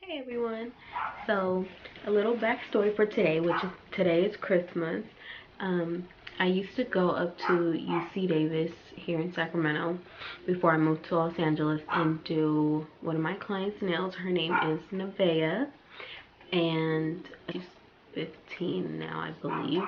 Hey everyone, so a little backstory for today, today is Christmas. I used to go up to UC Davis here in Sacramento before I moved to Los Angeles and do one of my clients' nails. Her name is Naveah, and she's 15 now, I believe.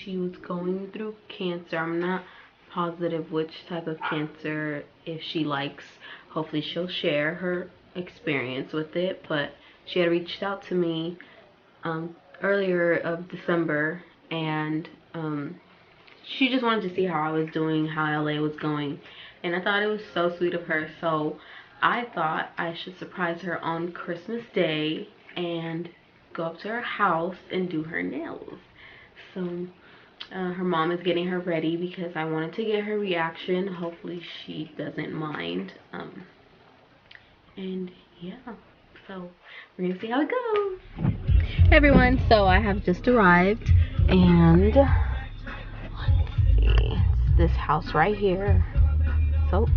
She was going through cancer. I'm not positive which type of cancer. If she likes, hopefully she'll share her experience with it, but she had reached out to me earlier of December, and she just wanted to see how I was doing, how LA was going, and I thought it was so sweet of her. So I thought I should surprise her on Christmas Day and go up to her house and do her nails. So her mom is getting her ready because I wanted to get her reaction. Hopefully she doesn't mind. And yeah, so we're gonna see how it goes. Hey everyone, so I have just arrived, and let's see, it's this house right here. So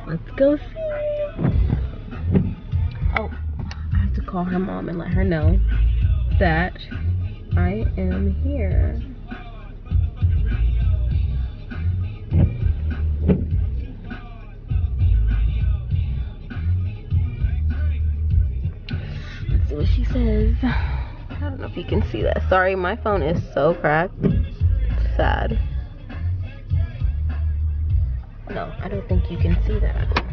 let's go see. Oh, I have to call her mom and let her know that I am here. Let's see what she says. I don't know if you can see that. Sorry, my phone is so cracked. Sad. No, I don't think you can see that.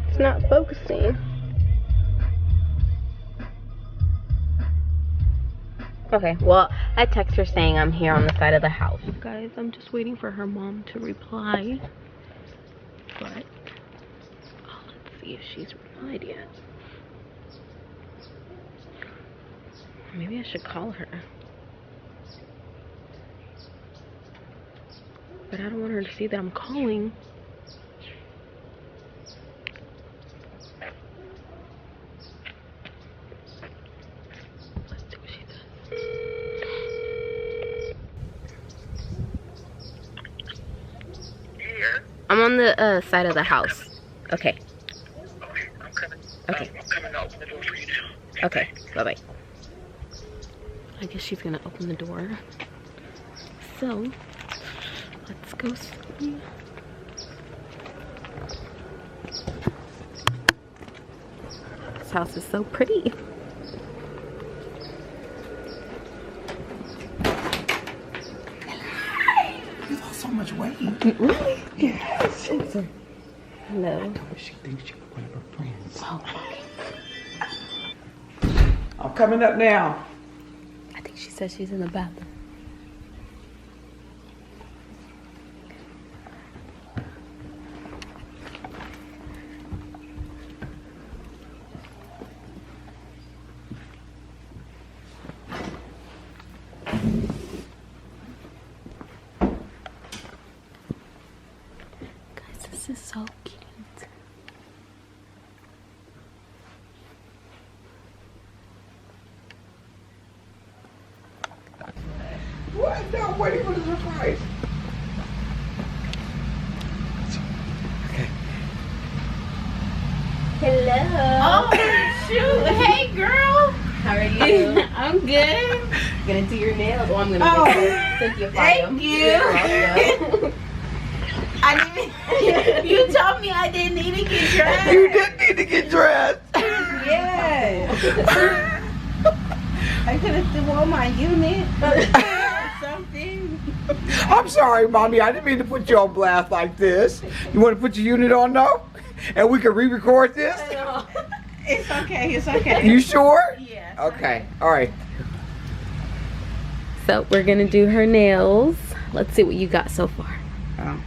It's not focusing. Okay, well, I text her saying I'm here on the side of the house. Guys, I'm just waiting for her mom to reply. But let's see if she's replied yet. Maybe I should call her. But I don't want her to see that I'm calling. Let's see what she says. Here? I'm on the side of the house. Okay. Okay, I'm coming. Okay. I'm coming to open the door for you now. Okay, bye-bye. I guess she's gonna open the door. So, let's go see. This house is so pretty. You lost so much weight. Really? Yes. Hello. She thinks you're one of her friends. Oh, I'm coming up now. I think she said she's in the bathroom. Guys, this is so cute. What? No, I'm waiting for the surprise. Okay. Hello. Oh, shoot. Hey, girl. How are you? I'm good. Gonna do your nails. Well, I'm gonna Oh, thank you. thank you. I didn't. You told me I didn't need to get dressed. You didn't need to get dressed. Yes. I could have worn my unit or something. I'm sorry, Mommy. I didn't mean to put you on blast like this. You want to put your unit on, though? And we can re-record this? It's okay. It's okay. You sure? Yes. Okay. All right. So we're gonna do her nails. Let's see what you got so far. Oh.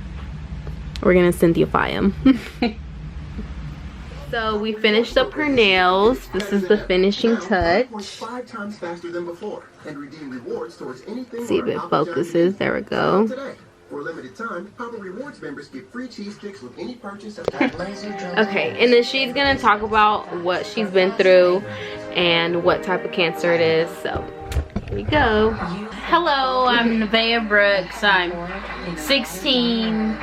We're gonna Cynthia-fy them. So we finished up her nails. This is the finishing touch. 5 times faster than before, and redeem rewards towards anything. See if it focuses. There we go. Today, for a limited time, Power Rewards members get free cheese sticks with any purchase of Okay, and then she's gonna talk about what she's been through and what type of cancer it is. So Here we go. Hello, I'm Naveah Brooks. I'm 16.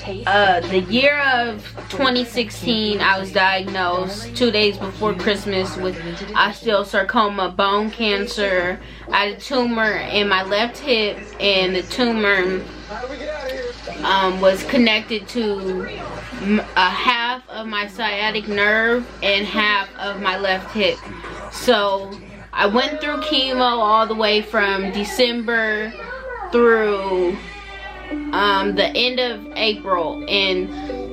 The year of 2016, I was diagnosed 2 days before Christmas with osteosarcoma, bone cancer. I had a tumor in my left hip, and the tumor was connected to half of my sciatic nerve and half of my left hip. So I went through chemo all the way from December through the end of April, and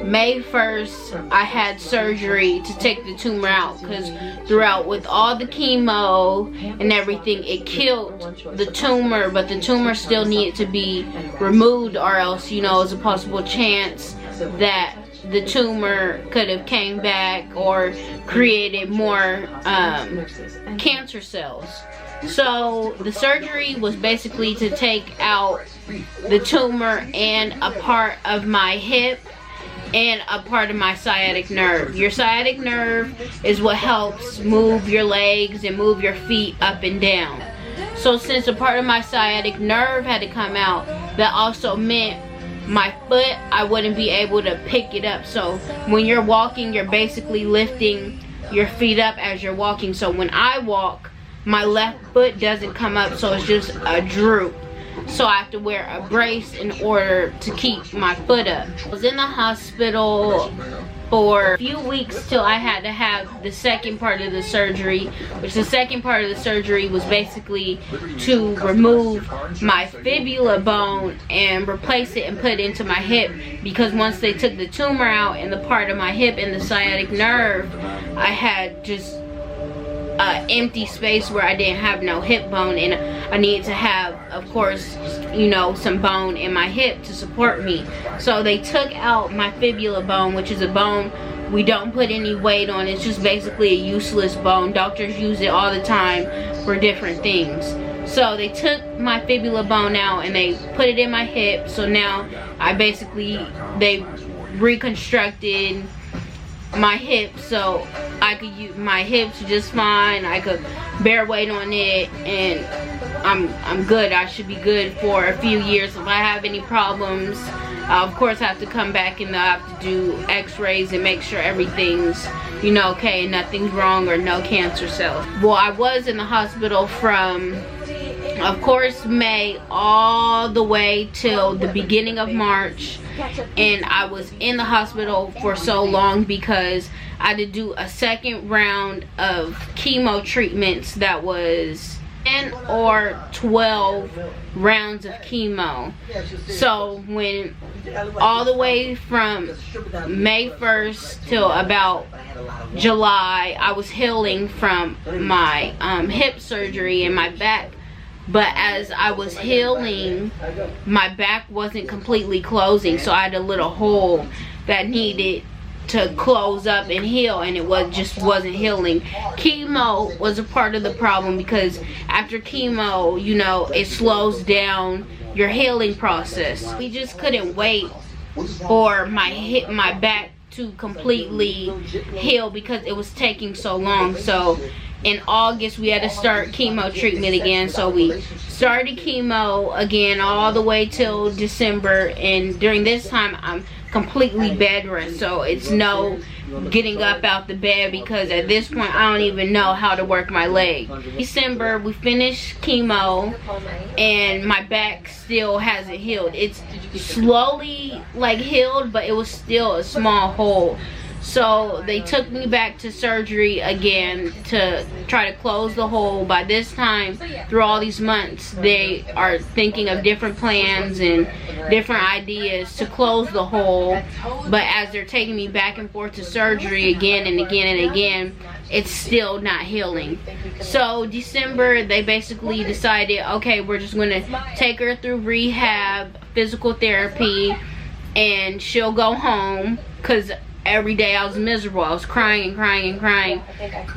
May 1st I had surgery to take the tumor out, because throughout with all the chemo and everything, it killed the tumor, but the tumor still needed to be removed, or else, you know, there's a possible chance that the tumor could have came back or created more cancer cells. So the surgery was basically to take out the tumor and a part of my hip and a part of my sciatic nerve. Your sciatic nerve is what helps move your legs and move your feet up and down. So since a part of my sciatic nerve had to come out, that also meant my foot, I wouldn't be able to pick it up. So when you're walking, you're basically lifting your feet up as you're walking. So when I walk, my left foot doesn't come up, so it's just a droop. So I have to wear a brace in order to keep my foot up. I was in the hospital for a few weeks till I had to have the second part of the surgery, which the second part of the surgery was basically to remove my fibula bone and replace it and put it into my hip, because once they took the tumor out and the part of my hip and the sciatic nerve, I had just empty space where I didn't have no hip bone, and I needed to have, of course, you know, some bone in my hip to support me. So they took out my fibula bone, which is a bone we don't put any weight on. It's just basically a useless bone. Doctors use it all the time for different things. So they took my fibula bone out and they put it in my hip. So now they reconstructed my hip so I could use my hips just fine. I could bear weight on it, and I'm good. I should be good for a few years. If I have any problems, of course I have to come back and I have to do x-rays and make sure everything's, you know, okay, nothing's wrong or no cancer cells. Well, I was in the hospital from, of course, May all the way till the beginning of March. And I was in the hospital for so long because I had to do a second round of chemo treatments that was 10 or 12 rounds of chemo. So when all the way from May 1st till about July, I was healing from my hip surgery and my back. But as I was healing, my back wasn't completely closing, so I had a little hole that needed to close up and heal, and it just wasn't healing. Chemo was a part of the problem, because after chemo, you know, it slows down your healing process. We just couldn't wait for my back to completely heal because it was taking so long. So in August we had to start chemo treatment again, so we started chemo again all the way till December, and during this time I'm completely bed rest, so it's no getting up out the bed, because at this point I don't even know how to work my leg. December we finished chemo and my back still hasn't healed. It's slowly like healed, but it was still a small hole. So they took me back to surgery again to try to close the hole. By this time, through all these months, they are thinking of different plans and different ideas to close the hole. But as they're taking me back and forth to surgery again and again and again, it's still not healing. So December, they basically decided, okay, we're just going to take her through rehab, physical therapy, and she'll go home, because every day I was miserable. I was crying and crying and crying.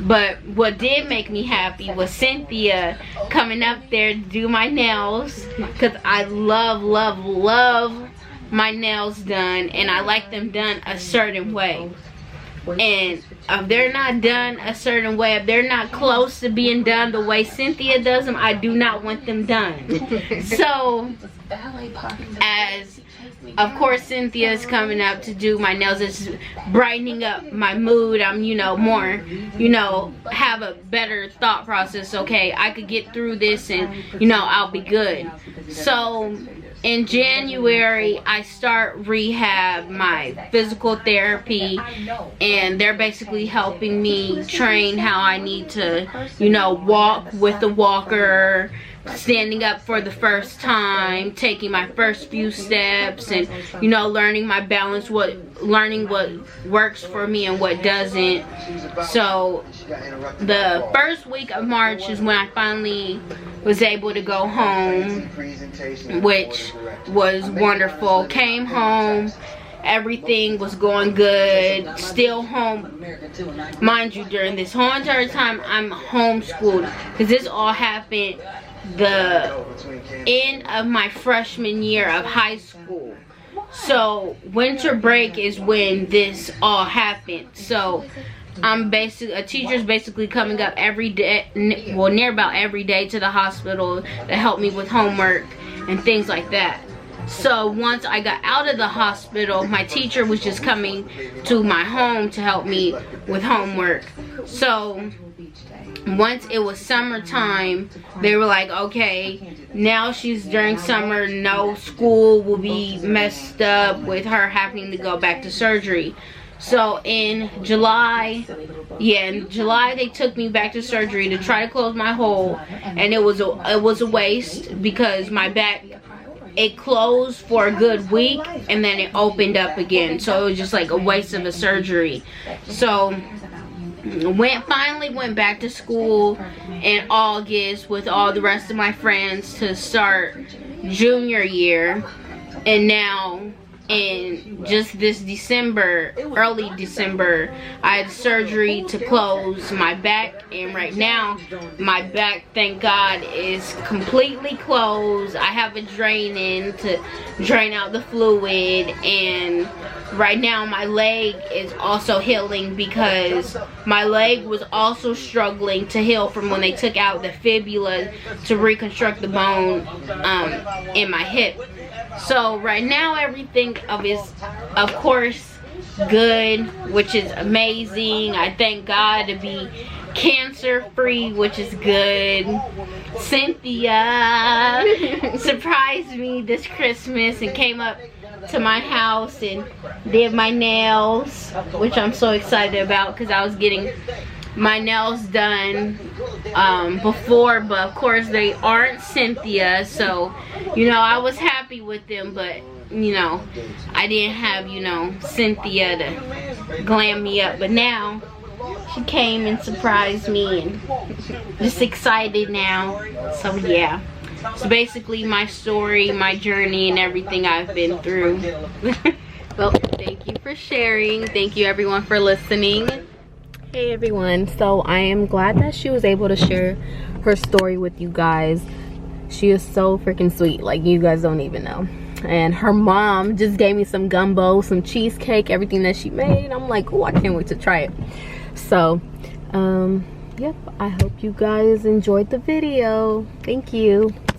But what did make me happy was Cynthia coming up there to do my nails, because I love my nails done, and I like them done a certain way. And if they're not done a certain way, if they're not close to being done the way Cynthia does them, I do not want them done. So, as of course Cynthia is coming up to do my nails, it's brightening up my mood. I'm, you know, more, you know, have a better thought process. Okay, I could get through this and, you know, I'll be good. So in January, I start rehab, my physical therapy, and they're basically helping me train how I need to, you know, walk with the walker, standing up for the first time, taking my first few steps, and, you know, learning my balance, learning what works for me and what doesn't. So the first week of March is when I finally was able to go home, which was wonderful. Came home, everything was going good, still home. Mind you, during this whole entire time, I'm homeschooled, because this all happened the end of my freshman year of high school. So winter break is when this all happened. So I'm basically, a teacher's basically coming up every day, well, near about every day, to the hospital to help me with homework and things like that. So once I got out of the hospital, my teacher was just coming to my home to help me with homework. So once it was summertime, they were like, okay, now she's during summer, no school will be messed up with her having to go back to surgery. So in July, they took me back to surgery to try to close my hole, and it was a waste, because my back, it closed for a good week and then it opened up again. So it was just like a waste of a surgery. So finally went back to school in August with all the rest of my friends to start junior year. And now in just this December, early December, I had surgery to close my back, and right now my back, thank God, is completely closed. I have a drain in to drain out the fluid, and right now my leg is also healing, because my leg was also struggling to heal from when they took out the fibula to reconstruct the bone in my hip. So right now everything is, of course, good, which is amazing. I thank God to be cancer free, which is good. Cynthia surprised me this Christmas and came up to my house and did my nails, which I'm so excited about, because I was getting my nails done before, but of course they aren't Cynthia, so, you know, I was happy with them, but, you know, I didn't have, you know, Cynthia to glam me up. But now she came and surprised me, and just excited now. So yeah, so basically my story, my journey, and everything I've been through. Well, thank you for sharing. Thank you everyone for listening. Hey everyone, so I am glad that she was able to share her story with you guys. She is so freaking sweet, like you guys don't even know. And her mom just gave me some gumbo, some cheesecake, everything that she made. I'm like, oh, I can't wait to try it. So yep, I hope you guys enjoyed the video. Thank you.